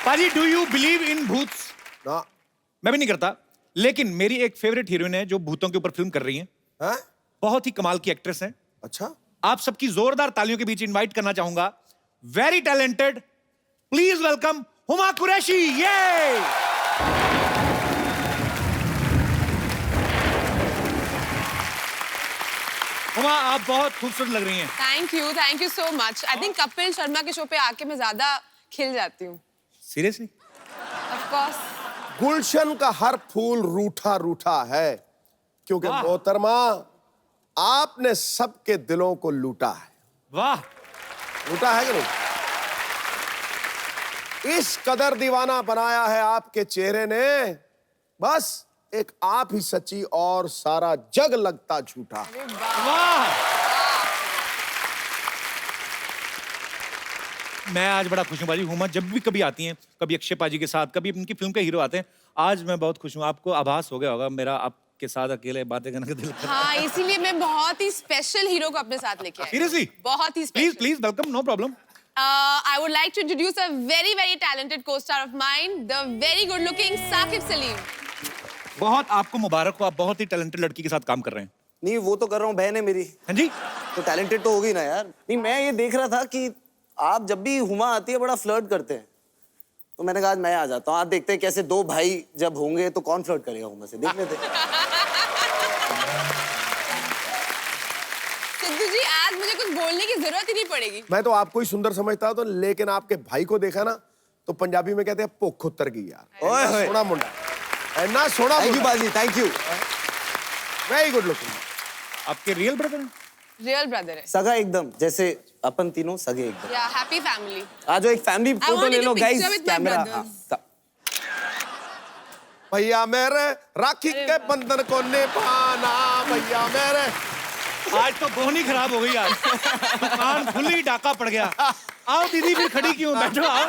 पाजी, do you believe in भूत्स? ना। मैं भी नहीं करता, लेकिन मेरी एक फेवरेट हीरोइन है जो भूतों के ऊपर फिल्म कर रही है। बहुत ही कमाल की एक्ट्रेस है। अच्छा, आप सबकी जोरदार तालियों के बीच इनवाइट करना चाहूंगा, very talented, please welcome Huma Qureshi. ये हुमा, आप बहुत खूबसूरत लग रही हैं। Thank you so much. I think Kapil Sharma के शो पे आके मैं ज्यादा खिल जाती हूँ। सीरियसली? Of course. गुलशन का हर फूल रूठा रूठा है, क्योंकि मोहतरमा आपने सबके दिलों को लूटा है। वाह, लूटा है कि नहीं? इस कदर दीवाना बनाया है आपके चेहरे ने, बस एक आप ही सच्ची और सारा जग लगता झूठा। वाह। मैं आज बड़ा खुश हूँ बाजी। हुमा जब भी कभी आती हैं, कभी अक्षय पाजी के साथ, कभी उनकी फिल्म के हीरो आते हैं, आज मैं बहुत खुश हूँ। आपको आभास हो गया होगा मेरा आपके साथ अकेले बातें करने का दिल कर। हाँ, इसीलिए मैं बहुत ही स्पेशल हीरो को अपने साथ लेके आई। सीरियसली? बहुत ही please special. Please welcome, no problem. I would like to introduce a very talented co-star of mine, the very good looking Saqib Salim. बहुत आपको मुबारक हो, आप बहुत ही टैलेंटेड लड़की के साथ काम कर रहे हैं। नहीं, वो तो कर रहा हूँ, बहन है मेरी। हाँ जी, तो टैलेंटेड तो होगी ना यार। नहीं, मैं ये देख रहा था कि आप जब भी हुमा आती है बड़ा फ्लर्ट करते हैं, तो मैंने कहा आज मैं आ जाता हूँ। आज देखते हैं कैसे दो भाई जब होंगे तो कौन फ्लर्ट करेगा हुमा से, देख लेते हैं। सिद्धू जी, आज मुझे कुछ बोलने की जरूरत ही नहीं पड़ेगी। मैं तो आपको ही सुंदर समझता तो, लेकिन आपके भाई को देखा ना तो पंजाबी में कहते हैं भुख उतर गई यार। ओए होए। सोना मुंडा, ऐना सोना। थैंक यू बाजी, thank you. Very good looking. आपके रियल ब्रदर हैं? रियल ब्रदर है। सगा एकदम, जैसे अपन तीनों सगे एकदम। या हैप्पी फैमिली। आज एक फैमिली फोटो want ले to low take a guys, picture with my camera. brothers. भैया मेरे राखी के बंधन को निभाना, भैया मेरे। आज तो बोनी खराब हो गई यार। दुकान खुली, डाका पड़ गया। आओ दीदी, भी खड़ी क्यों, बैठो आओ।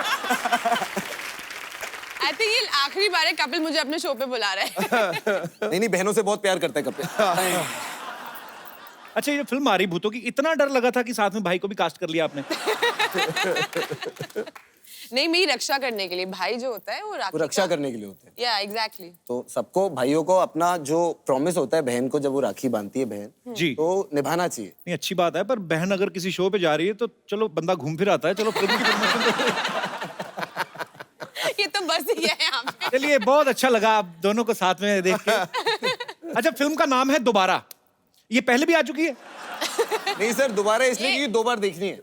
आई थिंक ये आखिरी बार है कपिल मुझे अपने शो पे बुला रहा है। नहीं, बहनों से बहुत प्यार करता है कपिल। अच्छा, ये फिल्म आ रही भूतों की, इतना डर लगा था कि साथ में भाई को भी कास्ट कर लिया आपने? नहीं, मेरी रक्षा करने के लिए। भाई जो होता है वो रक्षा करने के लिए होते हैं। या एग्जैक्टली। तो सबको, भाइयों को अपना जो प्रॉमिस होता है बहन को, जब वो राखी बांधती है बहन जी, तो निभाना चाहिए। नहीं अच्छी बात है, पर बहन अगर किसी शो पे जा रही है तो चलो बंदा घूम फिर आता है। चलो फिल्म की प्रमोशन ये तो बस ही है यहाँ पे। चलिए, बहुत अच्छा लगा आप दोनों को साथ में देख के। अच्छा, फिल्म का नाम है दोबारा, ये पहले भी आ चुकी है? नहीं सर, दोबारा इसलिए कि दो बार देखनी है।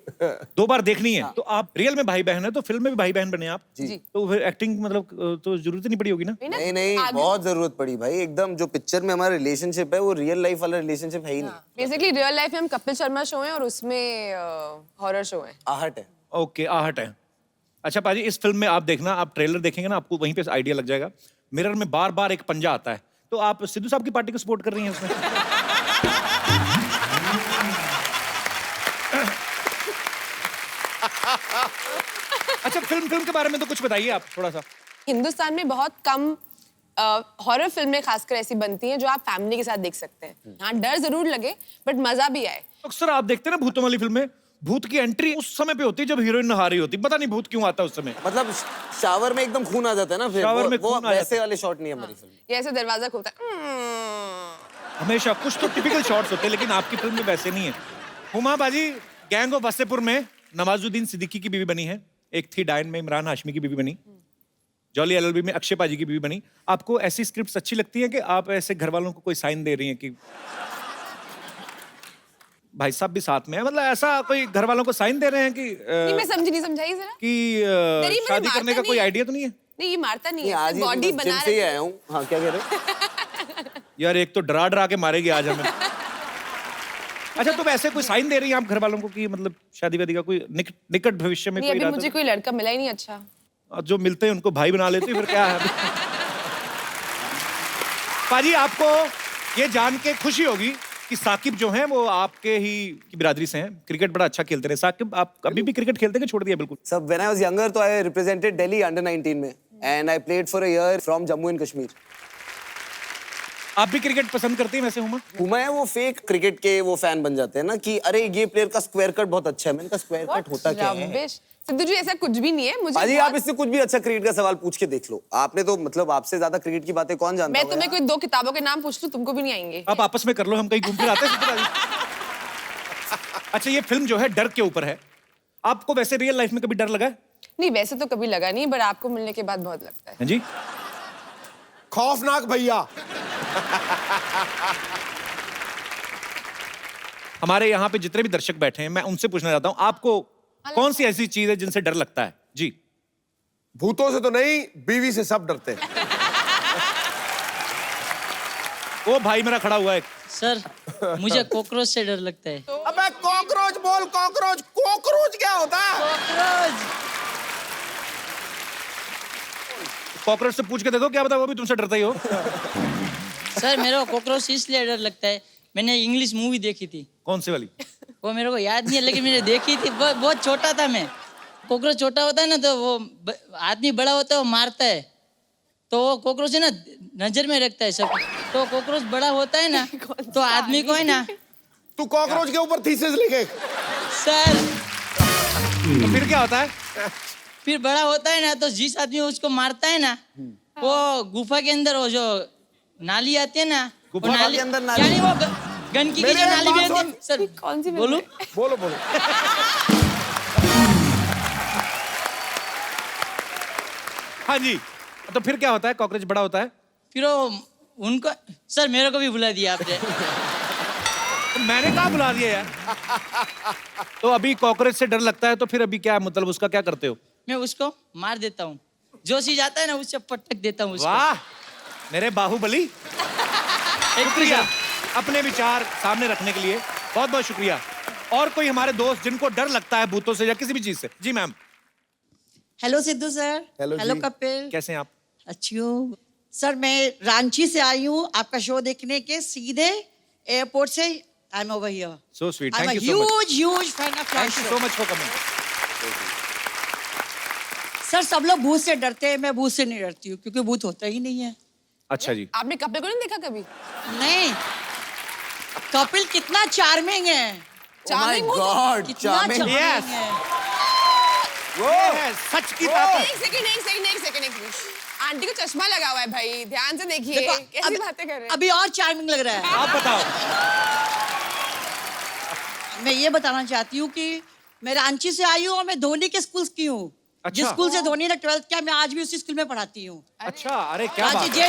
दो बार देखनी है। तो आप रियल में भाई बहन है, तो फिल्म में भी भाई बहन बने आप जी। तो फिर एक्टिंग मतलब तो जरूरत ही नहीं पड़ी होगी ना? नहीं नहीं, बहुत जरूरत पड़ी भाई। एकदम जो पिक्चर में हमारा रिलेशनशिप है वो रियल लाइफ वाला रिलेशनशिप है ही नहीं। बेसिकली रियल लाइफ में हम कपिल शर्मा शो है और उसमें हॉरर शो है। आहट है। ओके, आहट है। अच्छा पाजी, इस फिल्म में आप देखना, आप ट्रेलर देखेंगे ना, आपको वहीं पे आइडिया लग जाएगा। मिरर में बार बार एक पंजा आता है, तो आप सिद्धू साहब की पार्टी को सपोर्ट कर रही हैं उसमें? अच्छा, फिल्म के बारे में तो कुछ बताइए आप थोड़ा सा। हिंदुस्तान में बहुत कम हॉरर फिल्में खासकर ऐसी बनती हैं जो आप फैमिली के साथ देख सकते हैं। हाँ, डर जरूर लगे बट मजा भी आए। अक्सर आप देखते हैं ना भूतों वाली फिल्में, भूत की एंट्री उस समय पे होती है जब हीरोइन नहा रही होती है। पता नहीं भूत क्यों आता है उस समय। मतलब शावर में एकदम खून आ जाता है ना, फिर शावर में वो खून आ जाता वैसे वाले शॉट नहीं है हमारी फिल्म में। ये ऐसे दरवाजा खुलता है। हमेशा कुछ तो टिपिकल शॉट्स होते हैं, लेकिन आपकी फिल्म में वैसे नहीं है। हुमा बाजी गैंग ऑफ वासेपुर में नवाजुद्दीन सिद्दीकी की बीवी बनी है, एक थी डायन में इमरान हाशमी की बीवी बनी, जॉली एलएलबी में अक्षय पाजी की बीवी बनी। आपको ऐसी स्क्रिप्ट्स अच्छी लगती है कि आप ऐसे घर वालों को कोई साइन दे रही हैं कि भाई साहब भी साथ में है, मतलब ऐसा कोई घर वालों को साइन दे रहे हैं कि नहीं, मैं नहीं समझाई जरा कि शादी करने का कोई आइडिया तो नहीं है? नहीं, ये मारता नहीं आज है, बॉडी बना जिम से ही आया हूँ। हाँ, क्या कह रहे हो? यार, एक तो डरा के मारेगी आज हमें। अच्छा, तो वैसे कोई साइन दे रही हैं आप घर वालों को कि मतलब शादी वादी का कोई निकट भविष्य में नहीं, कोई अभी इरादा? मुझे कोई लड़का मिला ही नहीं अच्छा। और जो मिलते हैं उनको भाई बना लेते हैं, फिर क्या है? पाजी, आपको ये जान के खुशी होगी कि साकिब जो हैं वो आपके ही की बिरादरी से हैं, क्रिकेट बड़ा अच्छा खेलते रहे। साकिब, आप अभी भी क्रिकेट खेलते हैं, छोड़ दिया बिल्कुल? सब व्हेन आई वाज यंगर तो आई रिप्रेजेंटेड दिल्ली अंडर 19 में and I played for a year from Jammu and Kashmir. आप भी क्रिकेट पसंद करती हैं वैसे हुमा? हुमा है वो फेक क्रिकेट के वो फैन बन जाते हैं ना कि अरे ये प्लेयर का स्क्वायर कट बहुत अच्छा है। मैंने कहा स्क्वायर कट होता क्या है? सिद्धू जी ऐसा कुछ भी नहीं है मुझे अजी बहुत- आप इससे कुछ भी अच्छा क्रिकेट का सवाल पूछ के देख लो। आपने तो मतलब आपसे ज्यादा क्रिकेट की बातें कौन जानता मैं होगा तुम्हें यार? कोई 2 किताबों के नाम पूछ लूं तुमको भी नहीं आएंगे। आप आपस में कर लो, हम कहीं घूम फिर आते हैं सिद्धू राजी। अच्छा, ये फिल्म जो है डर के ऊपर है। आपको वैसे रियल लाइफ में कभी डर लगा है? नहीं वैसे तो कभी लगा नहीं, बट आपको मिलने के बाद बहुत लगता है। हैं जी? खौफनाक भैया। हमारे यहाँ पे जितने भी दर्शक बैठे हैं, मैं उनसे पूछना चाहता हूँ, आपको कौन सी ऐसी चीज है जिनसे डर लगता है? जी। भूतों से तो नहीं, बीवी से सब डरते हैं। वो भाई मेरा खड़ा हुआ है। सर मुझे कॉकरोच से डर लगता है। अबे कॉकरोच बोल, कॉकरोच। कॉकरोच क्या होता है? कॉकरोच से पूछ के देखो, क्या पता वो भी तुमसे डरता ही हो। सर मेरे को कॉकरोच इसलिए डर लगता है, मैंने इंग्लिश मूवी देखी थी, कौन सी वाली? वो मेरे को याद नहीं है लेकिन मैंने देखी थी, बहुत छोटा था मैं। कॉकरोच छोटा होता है ना तो वो आदमी बड़ा होता है वो मारता है, तो वो कॉकरोच है ना नजर में रखता है सब। तो कॉकरोच बड़ा होता है ना तो आदमी को है ना। तू कॉकरोच के ऊपर थीसिस लिखे। सर तो फिर क्या होता है? फिर बड़ा होता है ना तो जिस आदमी उसको मारता है ना, वो गुफा के अंदर वो जो नाली आती है ना, वो गुफा के अंदर नाली? यानी वो गंदगी की मेरे जो एक नाली बात भी होती है। सुन। सर कौन सी बोलो। बोलो बोलो। हाँ जी, तो फिर क्या होता है? कॉकरोच बड़ा होता है? फिर वो उनको, सर मेरे को भी बुला दिया आपने। तो मैंने कहाँ बुला दिया यार? तो अभी कॉकरोच से डर लगता है, तो फिर अभी क्या मतलब उसका क्या करते हो? मैं उसको मार देता हूँ, जो चीज आता है ना उससे पटक देता हूँ उसको। वाह मेरे बाहुबली, शुक्रिया अपने विचार सामने रखने के लिए, बहुत बहुत शुक्रिया। और कोई हमारे दोस्त जिनको डर लगता है भूतों से या किसी भी चीज से? जी ma'am. Hello Sidhu sir. Hello hello जी। कपिल। कैसे हैं आप? अच्छी हूँ सर। मैं रांची से आई हूँ आपका शो देखने के, सीधे एयरपोर्ट से I am over here. So sweet, I am thank you so much. Huge fan of your thank you so show. Much for coming. Sir सब लोग भूत से डरते हैं, मैं भूत से नहीं डरती हूँ क्योंकि भूत होता ही नहीं है। अच्छा जी। आपने कपिल को नहीं देखा कभी? नहीं, कपिल कितना चार्मिंग है, Charming हो तो- गॉड, कितना charming। Charming Yes. है। ये है सच की ताकत। एक सेकंड आंटी को चश्मा लगा हुआ है भाई, ध्यान से देखिए देखो, कैसी बातें कर रहे हैं। अभी और चार्मिंग लग रहा है। आप बताओ। मैं ये बताना चाहती हूँ कि मैं रांची से आई हूँ और मैं धोनी के स्कूल की हूँ। अच्छा। जिस स्कूल से धोनी ने 12th किया, मैं आज भी उसी स्कूल में पढ़ाती हूँ। अच्छा, अरे क्या रांची बात है।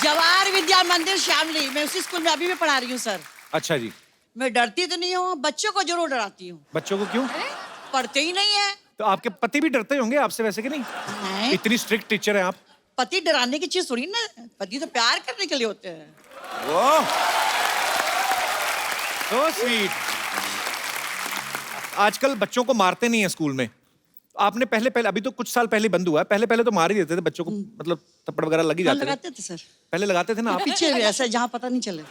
जवाहर विद्या मंदिर श्यामली, मैं उसी स्कूल में अभी भी पढ़ा रही हूँ सर। अच्छा जी। मैं डरती तो नहीं हूँ, बच्चों को जरूर डराती हूँ, बच्चों को क्यों? पढ़ते ही नहीं है। तो आपके पति भी डरते होंगे आपसे वैसे कि नहीं? नहीं, इतनी स्ट्रिक्ट टीचर हैं आप। पति डराने की चीज थोड़ी ना, पति तो प्यार करने के लिए होते हैं। So sweet. आजकल बच्चों को मारते नहीं है स्कूल में। आपने पहले अभी तो कुछ साल पहले बंद हुआ है, पहले तो मार ही देते थे बच्चों को, मतलब थप्पड़ वगैरह लग ही हाँ, जाते थे। लगाते थे सर, पहले लगाते थे ना आप? पीछे भी ऐसा जहाँ पता नहीं चले।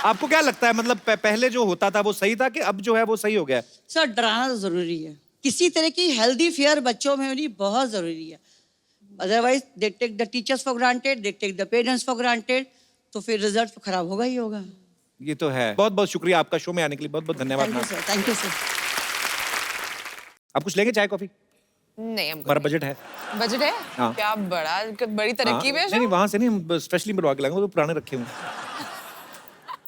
आपको क्या लगता है, मतलब पहले जो होता था वो सही था कि अब जो है वो सही हो गया है? सर डराना तो जरूरी है, किसी तरह की हेल्दी फियर बच्चों में होनी बहुत जरूरी है। Otherwise they take the teachers for granted, they take the parents for granted, तो फिर रिजल्ट तो खराब होगा ही होगा। ये तो है। बहुत बहुत शुक्रिया आपका शो में आने के लिए, बहुत बहुत धन्यवाद thank you ma'am. Sir, thank you sir. आप कुछ लेंगे चाय कॉफी? नहीं हमको हमारा बजट है। बजट है। हाँ। क्या बड़ी हाँ, तरक्की में नहीं वहां से नहीं, हम स्पेशली बनवा के लाएंगे, वो तो पुराने रखे हुए।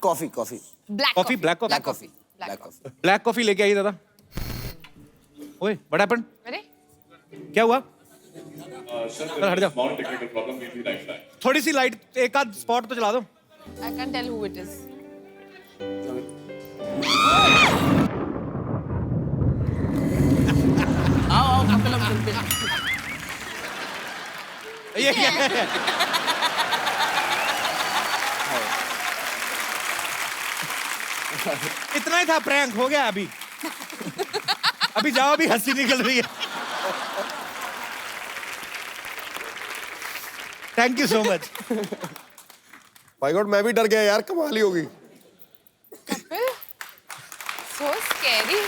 Coffee coffee black coffee, black coffee? Black coffee black coffee. Black coffee लेके आइए दादा। ओए व्हाट हैपेंड? अरे क्या हुआ? Sir, हट जाओ। small technical problem, maybe right time. थोड़ी सी लाइट, एक आध स्पॉट तो चला दो। I can tell who it is. आओ कपिल हम चलते हैं। ये क्या है? इतना ही था, प्रैंक हो गया। अभी अभी जाओ, अभी हंसी निकल रही है। Thank you so much. भाई गॉड, मैं भी डर गया यार, कमाल ही होगी। कपिल सो स्कैरी।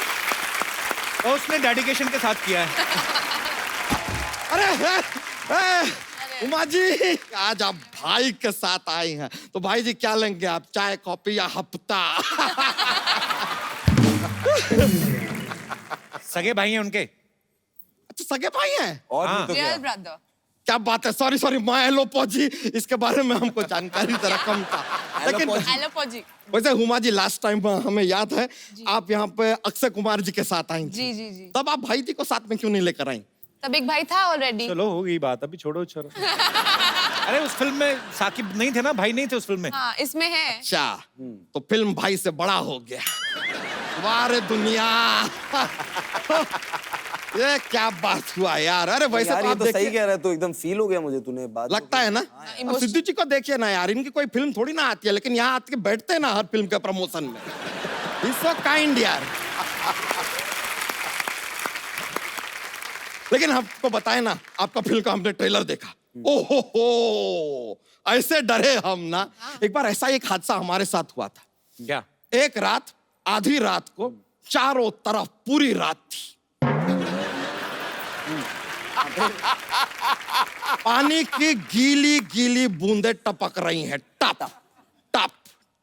और उसने डेडिकेशन के साथ किया है। अरे उमा जी, आज आप भाई के साथ आई हैं तो भाई जी क्या लेंगे आप, चाय कॉफी या हफ्ता? सगे भाई हैं उनके। अच्छा सगे भाई हैं? और हाँ। नहीं तो क्या? Real brother. क्या बात है, सॉरी सॉरी माय एलोपॉजी, इसके बारे में हमको जानकारी जरा कम था। लेकिन एलोपॉजी। वैसे हुमा जी लास्ट टाइम हमें याद है आप यहाँ पे अक्षय कुमार जी के साथ आई थी। जी जी जी। तब आप भाई जी को साथ में क्यों नहीं लेकर आई? तब एक भाई था ऑलरेडी। चलो हो गई बात, अभी छोड़ो छोड़ो। अरे उस फिल्म में साकिब नहीं थे ना, भाई नहीं थे उस फिल्म में। हाँ इसमें है। अच्छा तो फिल्म भाई से बड़ा हो गया। वाह रे दुनिया। ये क्या बात हुआ यार। अरे वैसे यार तो ये आप तो सही देखिए, कह रहा है, तो एकदम फील हो गया मुझे, तूने बात लगता है ना। emotional- अब सिद्धू जी को देखिए ना यार, इनकी कोई फिल्म थोड़ी ना आती है, लेकिन यहाँ आके बैठते हैं ना हर फिल्म के प्रमोशन में। He's so kind यार। लेकिन आपको बताए ना, आपका फिल्म का हमने ट्रेलर देखा, ओहो हो, ऐसे डरे हम ना। एक बार ऐसा एक हादसा हमारे साथ हुआ था। क्या? एक रात, आधी रात को चारों तरफ पूरी रात थी, पानी की गीली गीली बूंदें टपक रही हैं, टप टप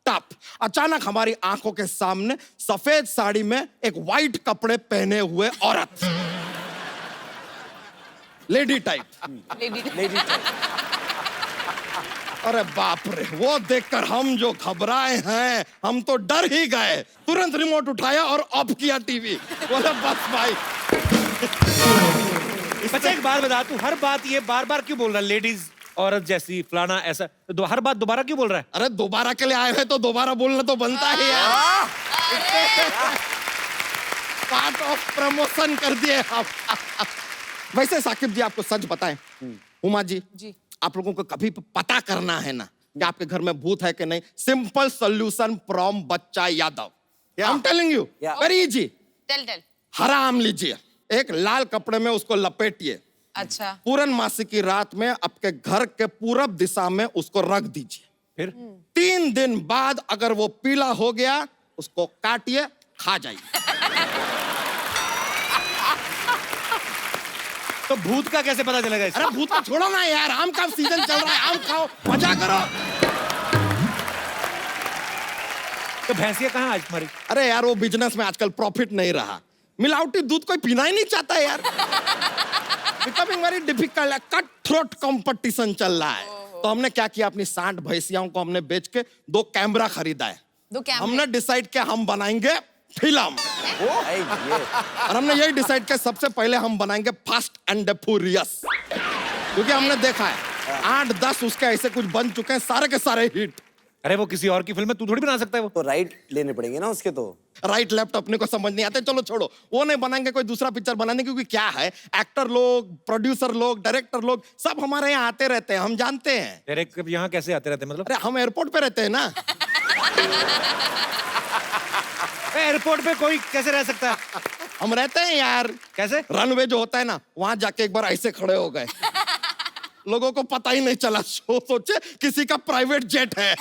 टप। अचानक हमारी आंखों के सामने सफेद साड़ी में एक वाइट कपड़े पहने हुए औरत, लेडी टाइप। लेडी। अरे बाप रे, वो देखकर हम जो घबराए हैं, हम तो डर ही गए। तुरंत रिमोट उठाया और ऑफ किया टीवी। बोला बस भाई। बच्चा एक बात बता, तू हर बात ये बार बार क्यों बोल रहा है? लेडीज औरत जैसी फलाना ऐसा, तो हर बात दोबारा क्यों बोल रहा है? अरे दोबारा के लिए आए हैं तो दोबारा बोलना तो बनता है यार। पार्ट ऑफ प्रमोशन कर दिए हम। वैसे साकिब जी आपको सच बताएं, उमा जी जी। आप लोगों को कभी पता करना है ना कि आपके घर में भूत है कि नहीं, simple solution from Bachcha Yadav. I am telling you, very easy. Tell. हरा आम लीजिए, एक लाल कपड़े में उसको लपेटिए, अच्छा। पूर्णमासी की रात में आपके घर के पूरब दिशा में उसको रख दीजिए। फिर 3 दिन बाद अगर वो पीला हो गया, उसको काटिए, खा जाइए। तो भूत का कैसे पता चलेगा इससे? अरे भूत को छोड़ो ना यार, आम का सीजन चल रहा है, आम खाओ, मजा करो। तो भैंसिया कहाँ आज तुम्हारी? अरे यार वो बिजनेस में आजकल प्रॉफिट नहीं रहा, मिलावटी दूध कोई पीना ही नहीं चाहता है यार। Becoming very difficult, cut throat competition चल रहा है। तो हमने क्या किया, अपनी 60 भैंसियाओं को हमने बेच के 2 कैमरा खरीदा है। 2 कैमरे। हमने डिसाइड किया हम बनाएंगे फिल्म, और हमने यही डिसाइड किया सबसे पहले हम बनाएंगे फास्ट एंड फ्यूरियस, क्योंकि हमने देखा है 8-10 उसके ऐसे कुछ बन चुके हैं, सारे के सारे हिट। अरे वो किसी और की फिल्म है, तू थोड़ी बना सकता है वो। तो राइट लेने पड़ेंगे ना उसके। तो राइट लेफ्ट अपने को समझ नहीं आते, चलो छोड़ो, वो नहीं बनाएंगे, कोई दूसरा पिक्चर बनाने, क्योंकि क्या है, एक्टर लोग, प्रोड्यूसर लोग, डायरेक्टर लोग सब हमारे यहाँ आते रहते हैं, हम जानते हैं। डायरेक्ट यहाँ कैसे आते रहते हैं मतलब? अरे हम एयरपोर्ट पे रहते हैं ना। एयरपोर्ट पे कोई कैसे रह सकता है? हम रहते हैं यार, कैसे? रनवे जो होता है ना, वहां जाके एक बार ऐसे खड़े हो गए, लोगों को पता ही नहीं चला, सोचे किसी का प्राइवेट जेट है।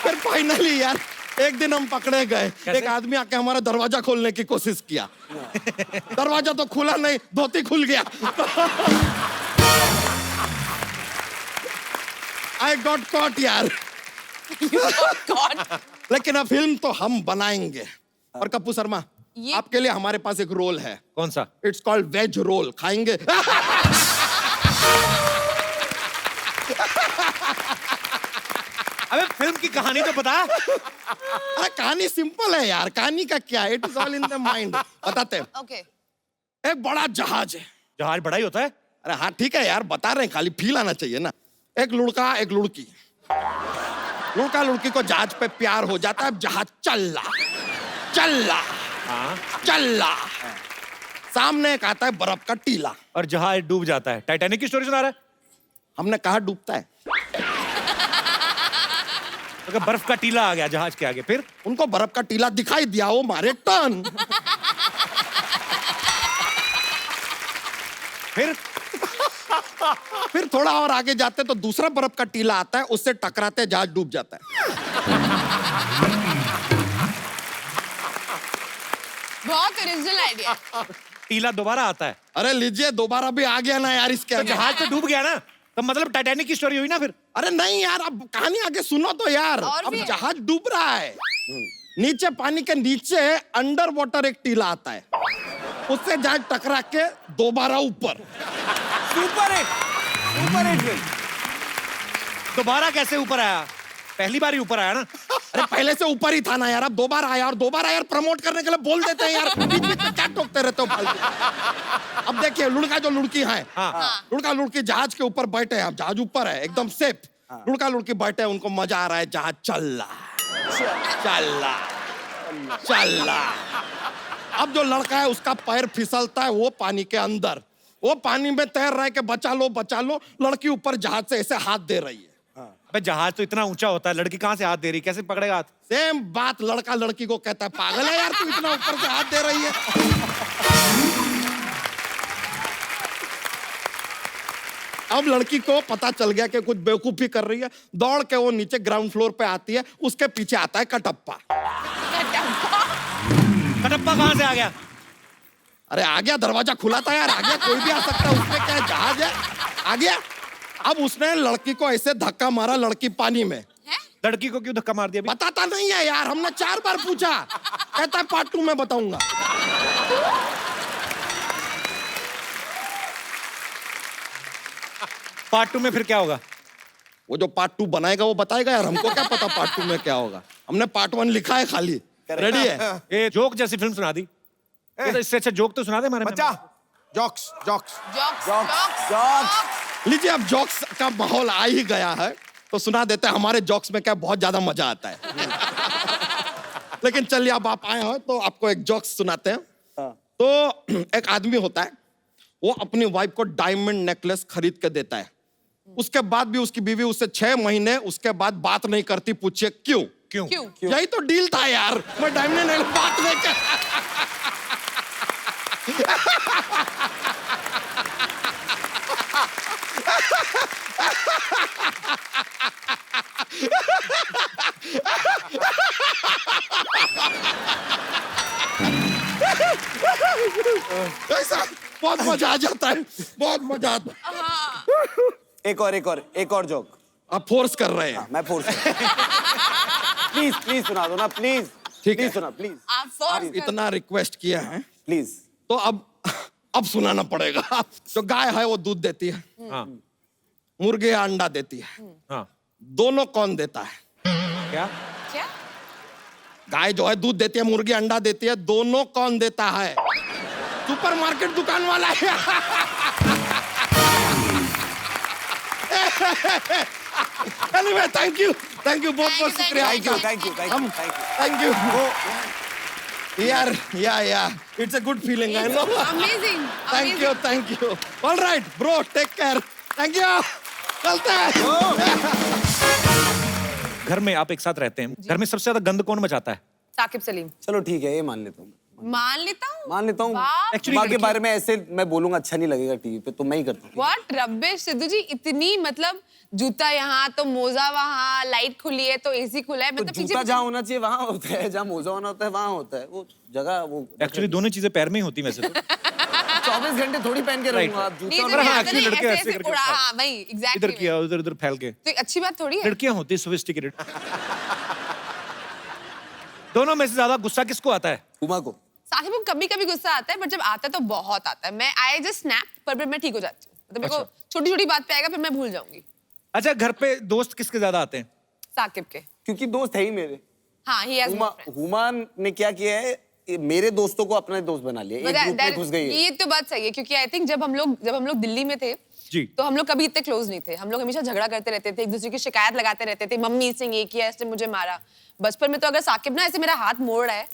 फिर फाइनली यार एक दिन हम पकड़े गए, एक आदमी आके हमारा दरवाजा खोलने की कोशिश किया, दरवाजा तो खुला नहीं, धोती खुल गया। आई गॉट कॉट यार। लेकिन अब फिल्म तो हम बनाएंगे। और कप्पू शर्मा, आपके लिए हमारे पास एक रोल है। कौन सा? इट्स कॉल्ड वेज रोल, खाएंगे? अबे फिल्म की कहानी तो बता। अरे कहानी सिंपल है यार, कहानी का क्या है, it is all in the mind. बताते हैं। ओके। एक बड़ा जहाज है। जहाज बड़ा ही होता है। अरे हाँ ठीक है यार, बता रहे हैं, खाली फील आना चाहिए ना। एक लड़का एक लड़की, लड़का लड़की को जहाज पे प्यार हो जाता है, जहाज चल रहा सामने एक आता है बर्फ का टीला, और जहाज डूब जाता है। टाइटैनिक की स्टोरी सुना रहा है? हमने कहा डूबता है, तो बर्फ का टीला आ गया जहाज के आगे, फिर उनको बर्फ का टीला दिखाई दिया, वो मारे टर्न। फिर थोड़ा और आगे जाते तो दूसरा बर्फ का टीला आता है, उससे टकराते जहाज डूब जाता है। बहुत ओरिजिनल आइडिया। टीला दोबारा आता है। अरे लीजिए, दोबारा भी आ गया ना यार इसके तो अंदर। जहाज तो डूब गया ना, तो मतलब टाइटैनिक की स्टोरी हुई ना फिर? अरे नहीं यार, अब कहानी आगे सुनो तो यार। और अब भी है? जहाज डूब रहा है, नीचे पानी के नीचे अंडर वाटर एक टीला आता है, उससे जहाज टकरा के दोबारा ऊपर। Super hit. दोबारा कैसे ऊपर आया? पहली बार ही ऊपर आया ना। अरे पहले से ऊपर ही था ना यार, अब दोबारा आया, और दोबारा यार प्रमोट करने के लिए बोल देते हैं यार, बीच बीच में क्या टोकते रहते हो फालतू। अब देखिए लुड़का जो लुड़की है, लुड़का लुड़की जहाज के ऊपर बैठे हैं, अब जहाज ऊपर है एकदम सेफ, लुड़का लुड़की बैठे हैं, उनको मजा आ रहा है, जहाज चल रहा। अब जो लड़का है उसका पैर फिसलता है वो पानी के अंदर, वो पानी में तैर रहा है कि बचा लो, लड़की ऊपर जहाज से ऐसे हाथ दे रही है। भाई जहाज तो इतना ऊंचा होता है, लड़की कहाँ से हाथ दे रही, कैसे पकड़ेगा हाथ? सेम बात लड़का लड़की को कहता है, पागल है यार तू, इतना ऊपर से हाथ दे रही है। अब लड़की को पता चल गया कि कुछ बेवकूफी कर रही है, दौड़ के वो नीचे ग्राउंड फ्लोर पे आती है, उसके पीछे आता है कटप्पा। कटप्पा कहाँ से आ गया? अरे आ गया, दरवाजा खुला था यार, आ गया, कोई भी आ सकता है, उसमें क्या है, जहाज है, आ गया। अब उसने लड़की को ऐसे धक्का मारा, लड़की पानी में। लड़की को क्यों धक्का मार दिया? बताता नहीं है यार, हमने 4 बार पूछा, कहता है पार्ट 2 में बताऊंगा। पार्ट 2 में फिर क्या होगा? वो जो पार्ट 2 बनाएगा वो बताएगा यार, हमको क्या पता पार्ट 2 में क्या होगा, हमने पार्ट 1 लिखा है खाली। रेडी है? ये जोक जैसी फिल्म सुना दी, ये तो इससे अच्छा जोक तो सुना दे हमारे बच्चा, जॉक्स। लीजिए, अब जॉक्स का माहौल आ ही गया है तो सुना देते हैं, हमारे जॉक्स में क्या बहुत ज्यादा मजा आता है। लेकिन चलिए, अब आप आए हो तो आपको एक जॉक्स सुनाते हैं। तो एक आदमी होता है, वो अपनी वाइफ को डायमंड नेकलेस खरीद के देता है, उसके बाद भी उसकी बीवी उससे 6 महीने उसके बाद बात नहीं करती। पूछिए क्यों? यही तो डील था यार, मैं डायमंड नेकलेस बात नहीं कर। ऐसा बहुत मजा आ जाता है, बहुत मजा आता है। एक और जोक। आप फोर्स कर रहे हैं। मैं फोर्स प्लीज सुना दो ना, प्लीज। ठीक है, सुना प्लीज, आप फोर्स इतना रिक्वेस्ट किया है प्लीज। तो अब सुनाना पड़ेगा। जो गाय है वो दूध देती है, हाँ मुर्गी अंडा देती है, हाँ। दोनों कौन देता है? क्या? गाय जो है दूध देती है, मुर्गी अंडा देती है, दोनों कौन देता है? सुपरमार्केट दुकान वाला है। Anyway, thank you बहुत शुक्रिया। Thank you. Yeah, it's a good feeling, I know. Amazing. Thank you. All right, bro, take care. Thank you. चलते हैं। घर में आप एक साथ रहते हैं, घर में सबसे ज्यादा गंद कौन मचाता है? साकिब सलीम। चलो ठीक है, ये मान लेता हूँ। मान लेता हूँ। माँ के बारे में ऐसे मैं बोलूंगा, अच्छा नहीं लगेगा टीवी पे, तो मैं ही करता हूँ। व्हाट रबिश सिद्धू जी, इतनी मतलब जूता यहाँ तो मोजा वहाँ, लाइट खुली है तो एसी खुला है, तो मतलब पीछे जूता जहाँ होना चाहिए वहाँ होता है, जहाँ मोजा होना होता है वहाँ होता है, वो जगह वो। एक्चुअली दोनों चीजें पैर में ही होती वैसे तो। 24 घंटे थोड़ी पहन के रहूंगा आप नहीं, जूता। तो नहीं, हाँ, ऐसा actually नहीं, लड़के ऐसे ऐसे ऐसे करके उड़ा, उड़ाते हाँ वही इधर एग्जैक्टली। किया उधर फैल के। तो अच्छी बात थोड़ी है। लड़कियां होती सोफिस्टिकेटेड। दोनों में से ज्यादा गुस्सा किसको आता है? उमा को। साकिब को कभी कभी गुस्सा आता है, बट जब आता है तो बहुत आता है। मैं आई जस्ट स्नैप, पर फिर मैं ठीक हो जाती हूँ। मतलब मेरे को छोटी छोटी बात पे आएगा, फिर मैं भूल जाऊंगी। अच्छा, घर पे दोस्त किसके ज्यादा आते हैं? साकिब के। क्योंकि दोस्त है ही मेरे। हाँ, ही हैज हुमा ने क्या किया है, ये मेरे दोस्तों को अपना दोस्त बना लिया, एक ग्रुप में घुस गई है। ये तो बात सही है, क्योंकि आई थिंक जब हम लोग दिल्ली में थे जी, तो हम लोग कभी इतने क्लोज नहीं थे। हम लोग हमेशा झगड़ा करते रहते थे, एक दूसरे की शिकायत लगाते रहते थे, मम्मी इसने ये किया, इसने मुझे मारा। बचपन में तो अगर साकिब ना ऐसे मेरा हाथ मोड़ रहा है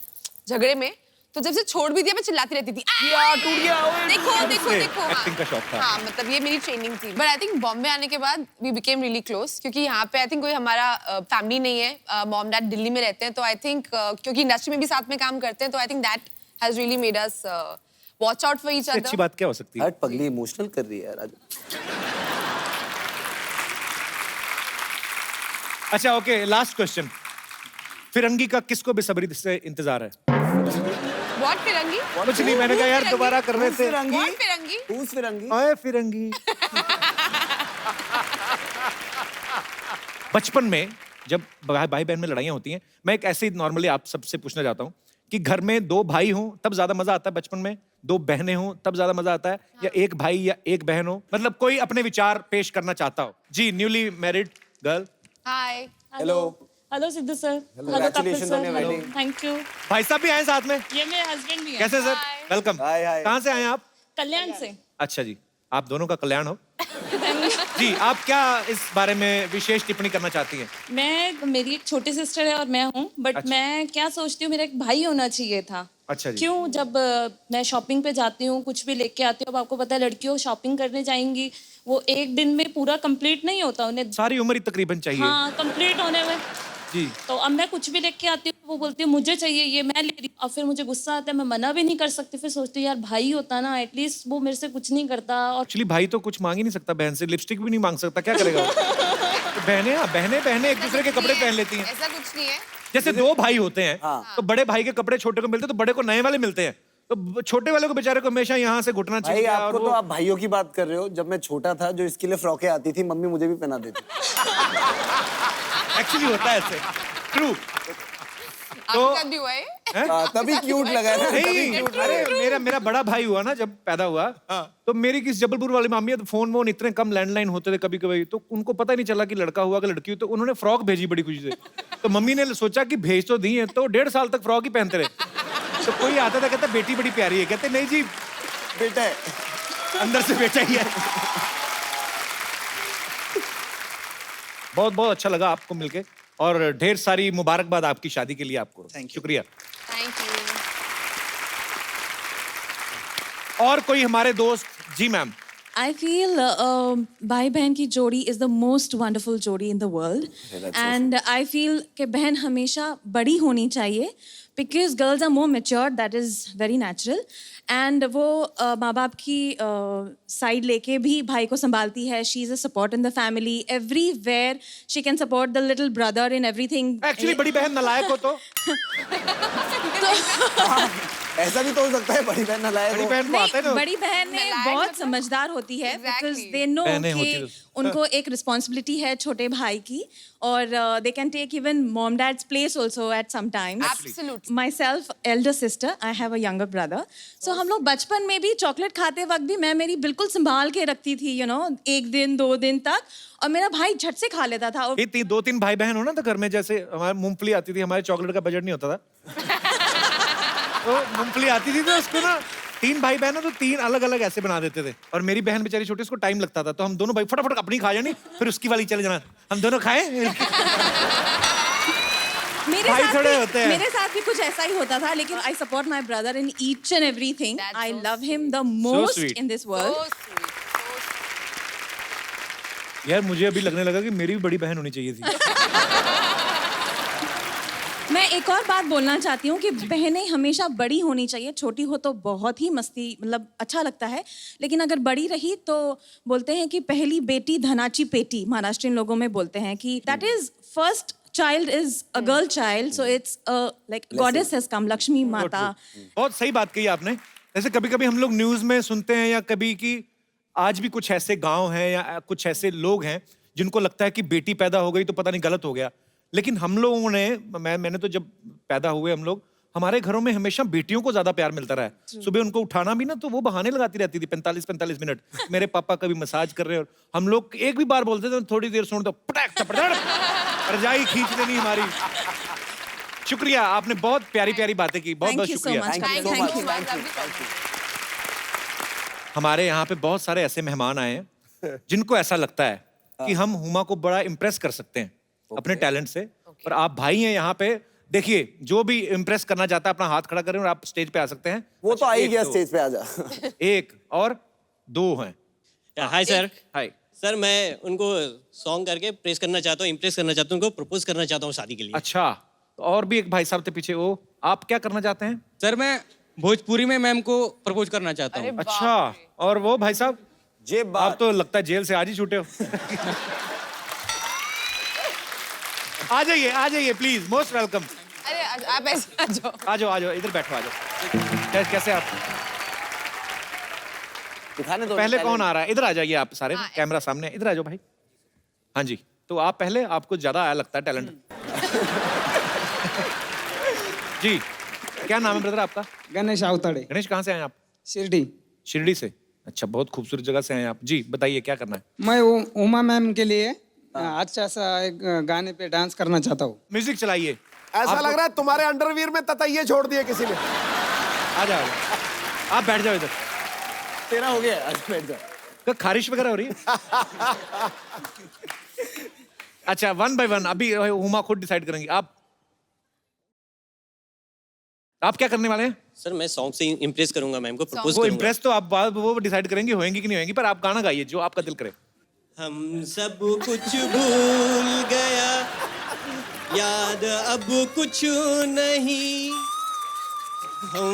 झगड़े में, तो जब से छोड़ भी दिया मैं चिल्लाती रहती थी, टूट गया, देखो। एक्टिंग का शौक था। हाँ, मतलब ये मेरी ट्रेनिंग थी। बट आई थिंक बॉम्बे आने के बाद वी बिकेम रियली क्लोज, क्योंकि यहाँ पे आई थिंक कोई हमारा फैमिली नहीं है। मॉम डैड दिल्ली में रहते हैं, तो आई थिंक क्योंकि इंडस्ट्री में भी साथ में काम करते हैं, तो I think that has really made us watch out for each other. अच्छी बात क्या हो सकती है? हट पगली, इमोशनल कर रही है यार आज। अच्छा, ओके, लास्ट क्वेश्चन। फिरंगी का किसको बेसब्री से इंतजार है? व्हाट फिरंगी? कुछ नहीं, मैंने कहा यार दोबारा कर रहे थे। What Firangi? Who's फिरंगी? ओए फिरंगी। बचपन में जब भाई बहन में लड़ाइयाँ होती हैं, मैं एक ऐसे ही नॉर्मली आप सबसे पूछना चाहता हूँ कि घर में 2 भाई हों तब ज्यादा मजा आता है बचपन में, 2 बहनें हों तब ज्यादा मजा आता है, या एक भाई या एक बहन हो? मतलब कोई अपने विचार पेश करना चाहता हो? जी, newly married girl. Hi. Hello. Hello Sidhu sir. Congratulations on your wedding. Thank you. भाई साहब भी आए साथ में? ये मेरे हस्बैंड भी हैं। कैसे सर? वेलकम। हाय, हाय। कहाँ से आए आप? कल्याण से। अच्छा जी, आप दोनों का कल्याण हो। जी, आप क्या इस बारे में विशेष टिप्पणी करना चाहती हैं? मेरी एक छोटी सिस्टर है और मैं हूँ, बट अच्छा। मैं क्या सोचती हूँ, मेरा एक भाई होना चाहिए था। अच्छा जी। क्यों? जब मैं शॉपिंग पे जाती हूँ, कुछ भी लेके आती हूँ, अब आपको पता है लड़कियों शॉपिंग करने जाएंगी, वो एक दिन में पूरा कंप्लीट नहीं होता उन्हें। सारी उम्र ही तकरीबन चाहिए। हाँ, कंप्लीट होने में। जी। तो अब मैं कुछ भी लेके आती हूँ, वो बोलती है मुझे चाहिए ये, मैं ले रही हूँ, और फिर मुझे गुस्सा आता है, मैं मना भी नहीं कर सकती, फिर सोचती हूँ यार भाई होता ना, एटलीस्ट वो मेरे से कुछ नहीं करता। और एक्चुअली भाई तो कुछ मांग ही नहीं सकता बहन से, लिपस्टिक भी नहीं मांग सकता, क्या करेगा वो? तो बहनें एक दूसरे के कपड़े पहन लेती हैं। ऐसा कुछ नहीं है। जैसे 2 भाई होते हैं हाँ। तो बड़े भाई के कपड़े छोटे को मिलते हैं, तो बड़े को नए वाले मिलते हैं, तो छोटे वाले को बेचारे को हमेशा यहाँ से घुटना भाई चाहिए। आपको तो आप भाइयों की बात कर रहे हो। जब मैं छोटा था, जो इसके लिए फ्रॉकें आती थी, मम्मी मुझे भी पहना देती। एक्चुअली होता है ऐसे, ट्रू। आपके साथ भी हुआ है? तभी क्यूट लगा ना। नहीं, अरे मेरा बड़ा भाई हुआ ना, जब पैदा हुआ तो मेरी किस जबलपुर वाली मामी है, तो फोन इतने कम लैंडलाइन होते थे कभी कभी, तो उनको पता ही नहीं चला कि लड़का हुआ कि लड़की हुई, तो उन्होंने फ्रॉक भेजी बड़ी खुशी से। तो मम्मी ने सोचा कि भेज तो दी है, तो 1.5 साल तक फ्रॉक ही पहनते रहे। तो कोई आता था कहता बेटी बड़ी प्यारी है, कहते नहीं जी बेटा है। अंदर से बेटा ही है। बहुत बहुत अच्छा लगा आपको मिलके, और ढेर सारी मुबारकबाद आपकी शादी के लिए आपको। शुक्रिया। Thank you. और कोई हमारे दोस्त? जी मैम। I feel भाई बहन की जोड़ी is the most wonderful जोड़ी in the world, and I feel कि बहन हमेशा बड़ी होनी चाहिए, because girls are more mature, that is very natural, and वो माँ बाप की साइड लेके भी भाई को संभालती है. She is a support in the family, everywhere she can support the little brother in everything. Actually बड़ी बहन नालायक हो तो ऐसा भी तो हो सकता है, बड़ी बहन नालायक बड़ी हो। बहन को आता है ना। बड़ी बहन ने नालायक बहुत मतलब? समझदार होती है, because Exactly. they know बहनें होती कि हैं। उनको एक रिस्पॉन्सिबिलिटी है छोटे भाई की, और they can take even mom dad's place also at some times. Absolutely. Myself, elder sister, I have a younger brother. So हम लोग बचपन में भी चॉकलेट खाते वक्त भी मैं मेरी बिल्कुल संभाल के रखती थी, you know, 1 दिन 2 दिन तक, और मेरा भाई झट से खा लेता था। और ये 2-3 भाई बहन हो ना, तो घर में जैसे हमारे मूंगफली आती थी, हमारे चॉकलेट का बजट नहीं होता था। तो मूंगफली आती थी तो उसको ना 3 भाई बहन हो तो 3 अलग अलग ऐसे बना देते थे, और मेरी बहन बेचारी छोटी, उसको टाइम लगता था, तो हम दोनों भाई फटाफट अपनी खा जानी, फिर उसकी वाली चले जाना, हम दोनों खाए। भाई खड़े होते हैं। मेरे साथ भी कुछ ऐसा ही होता था, लेकिन I support my brother in each and everything. That's I so love him the most sweet. in this world. So sweet, so sweet. यार मुझे अभी लगने लगा कि मेरी भी बड़ी बहन होनी चाहिए थी। मैं एक और बात बोलना चाहती हूँ कि बहनें हमेशा बड़ी होनी चाहिए, छोटी हो तो बहुत ही मस्ती, मतलब अच्छा लगता है, लेकिन अगर बड़ी रही तो बोलते हैं कि पहली बेटी धनाची पेटी, महाराष्ट्रियन लोगों में बोलते हैं कि that is first child is a girl child, so it's like goddess has come, Lakshmi माता। बहुत सही बात कही आपने। जैसे कभी कभी हम लोग न्यूज में सुनते हैं या कभी कि आज भी कुछ ऐसे गांव हैं या कुछ ऐसे लोग हैं जिनको लगता है कि बेटी पैदा हो गई तो पता नहीं गलत हो गया, लेकिन हम लोगों ने मैंने तो जब पैदा हुए हम लोग, हमारे घरों में हमेशा बेटियों को ज्यादा प्यार मिलता रहा है। सुबह उनको उठाना भी ना तो वो बहाने लगाती रहती थी 45-45 मिनट, मेरे पापा कभी मसाज कर रहे हैं, और हम लोग एक भी बार बोलते थे थोड़ी देर सुन तो पटक टपटक रजाई खींच देनी हमारी। शुक्रिया, आपने बहुत प्यारी प्यारी बातें की, बहुत बहुत Thank you so शुक्रिया। much, Thank you Thank so you. much. Lovely talking. हमारे यहाँ पे बहुत सारे ऐसे मेहमान आए हैं जिनको ऐसा लगता है कि हम हुमा को बड़ा इम्प्रेस कर सकते हैं अपने टैलेंट से, और आप भाई हैं यहाँ पे, देखिए जो भी इम्प्रेस करना चाहता है अपना हाथ खड़ा करें और आप स्टेज पे आ सकते हैं। वो तो आ ही एक, गया दो। स्टेज पे, आ जा। 1 और 2 हैं। Hi sir. हाय सर मैं उनको सॉन्ग करके प्रेस करना चाहता हूँ, इम्प्रेस करना चाहता हूँ, उनको प्रपोज करना चाहता हूँ शादी के लिए। अच्छा, तो और भी एक भाई साहब थे पीछे, वो आप क्या करना चाहते हैं? सर मैं भोजपुरी में मैम को प्रपोज करना चाहता हूँ। अच्छा, और वो भाई साहब? जेब आप तो लगता है जेल से आज ही छूटे हो। आ जाइए प्लीज, मोस्ट वेलकम। अरे आप ऐसे आ जाओ। आ जाओ इधर बैठो, आ जाओ। कैसे आप? दिखाने दो। पहले कौन आ रहा है? इधर आ जाइए आप सारे, हाँ, कैमरा सामने, इधर आ जाओ भाई। हाँ जी, तो आप पहले, आपको ज्यादा आया लगता है टैलेंट। जी, क्या नाम है ब्रदर आपका? गणेश अवताड़े, गणेश, कहाँ से आए आप? शिरडी। शिरडी से। अच्छा, बहुत खूबसूरत जगह से आए आप। जी बताइए, क्या करना है? मैं उमा मैम के लिए अच्छा सा एक गाने पे डांस करना चाहता हूँ। म्यूजिक चलाइए। ऐसा लग रहा है तुम्हारे अंडरवियर में ततैये छोड़ दिए किसी ने। आ जाओ, आप बैठ जाओ इधर। तेरा हो गया, आज बैठ जा। तो खारिश वगैरह हो रही है? अच्छा, 1 by 1 अभी हुमा खुद डिसाइड करेंगी। आप क्या करने वाले हैं? सर मैं सॉन्ग से इम्प्रेस करूंगा मैम को, प्रपोज वो करूंगा। इम्प्रेस तो आप वो डिसाइड करेंगे होंगी कि नहीं होंगी, पर आप गाना गाइए जो आपका दिल करे। हम सब कुछ भूल गया, याद अब कुछ नहीं। हो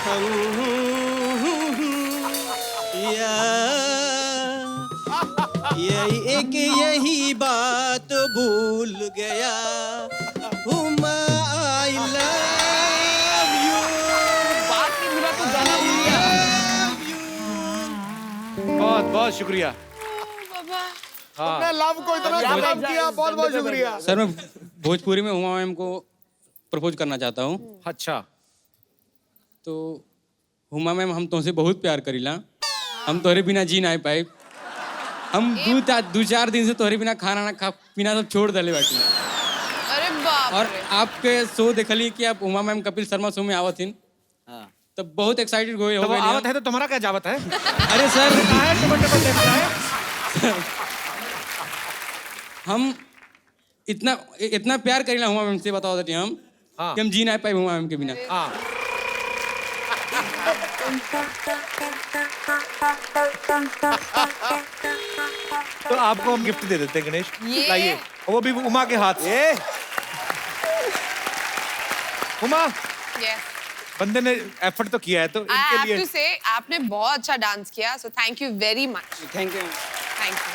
हम यही बात भूल गया। Huma I love you. बात नहीं बुरा तो गाना भूल गया। बहुत बहुत शुक्रिया। बाबा तुमने लव को इतना खराब किया, बहुत बहुत शुक्रिया। सर मैं भोजपुरी में उमा मैम को प्रपोज करना चाहता हूँ। अच्छा, तो हुमा मैम, हम तुमसे बहुत प्यार करीला। हम तोहरे बिना जी नहीं पाए। हम 2-4 दिन से तोहरे बिना खाना ना खा पीना सब छोड़ दले बाटी। अरे बाप और रे। आपके शो देखली कि आप उमा मैम कपिल शर्मा शो में आवत हिन, तब बहुत एक्साइटेड हो तो वो गए। आवत है तो तुम्हारा क्या जावत है? अरे सर, हम इतना प्यार करीला हुमा मैम से, बताओ दटी हम हाँ। कि हम जी नहीं पाए हुमा मैम के बिना। हाँ, तो आपको हम गिफ्ट दे देते हैं गणेश। ये? लाइए, वो भी उमा के हाथ से। उमा, Yes. बंदे ने एफर्ट तो किया है, तो I इनके have लिए to say, आपने बहुत अच्छा डांस किया, so thank you very much. Thank you. Thank you.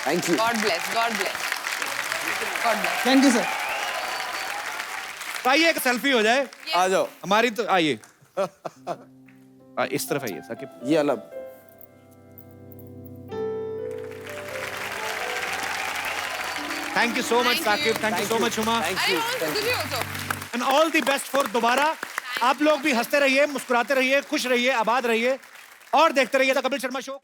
Thank you. God bless. God bless. God bless. Thank you sir. तो आइए एक सेल्फी हो जाए आ जाओ, हमारी। तो आइए इस तरफ आइए साकिब। ये अलग। Thank you so much Thank Saqib, you. Thank you so much Huma, thank अरे यू। वो तुझे हो तो। And all the best for दोबारा। आप लोग भी हंसते रहिए, मुस्कुराते रहिए, खुश रहिए, आबाद रहिए और देखते रहिए द कपिल शर्मा शो।